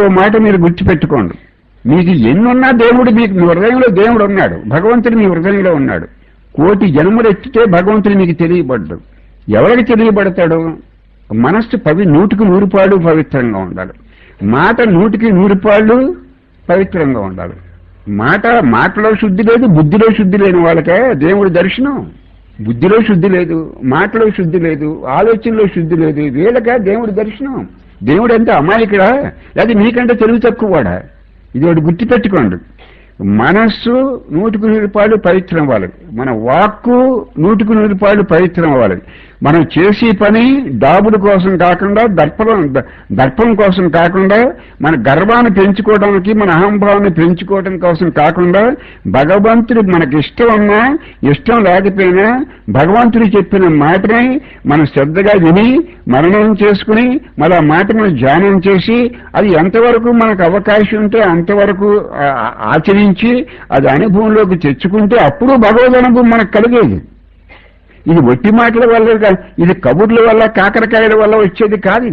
ఓ మాట మీరు గుర్తుపెట్టుకోండి. మీకు ఎన్నున్నా దేవుడు మీ హృదయంలో దేవుడు ఉన్నాడు. భగవంతుడు మీ హృదయంలో ఉన్నాడు. కోటి జన్మలు ఎత్తితే భగవంతుడు మీకు తెలియబడ్డు. ఎవరికి తెలియబడతాడు? మనస్సు 100కి 100 పవిత్రంగా ఉండాలి. మాట 100కి 100 పవిత్రంగా ఉండాలి. మాటలో శుద్ధి లేదు, బుద్ధిలో శుద్ధి లేని వాళ్ళకే దేవుడి దర్శనం. బుద్ధిలో శుద్ధి లేదు, మాటలో శుద్ధి లేదు, ఆలోచనలో శుద్ధి లేదు, వీళ్ళకే దేవుడి దర్శనం. దేవుడు అంటే అమాయకుడా లేదా మీకంటే తెలివి తక్కువవాడా? ఇది ఒకటి గుర్తుపెట్టుకోండి. మనస్సు 100కి 100 పవిత్రం అవ్వాలి. మన వాక్కు 100కి 100 పవిత్రం అవ్వాలి. మనం చేసే పని డాబుల కోసం కాకుండా, దర్పం కోసం కాకుండా, మన గర్వాన్ని పెంచుకోవడానికి, మన అహంభావాన్ని పెంచుకోవడం కోసం కాకుండా, భగవంతుడు మనకి ఇష్టం ఉన్నా ఇష్టం లేకపోయినా భగవంతుడు చెప్పిన మాటని మనం శ్రద్ధగా విని మననం చేసుకుని మళ్ళీ ఆ మాటను ధ్యానం చేసి అది ఎంతవరకు మనకు అవకాశం ఉంటే అంతవరకు ఆచరించి అది అనుభవంలోకి తెచ్చుకుంటే అప్పుడు భగవద్ అనుభవం మనకు కలిగేది. ఇది ఒట్టి మాటల వల్ల, ఇది కబుర్ల వల్ల, కాకరకాయల వల్ల వచ్చేది కాదు.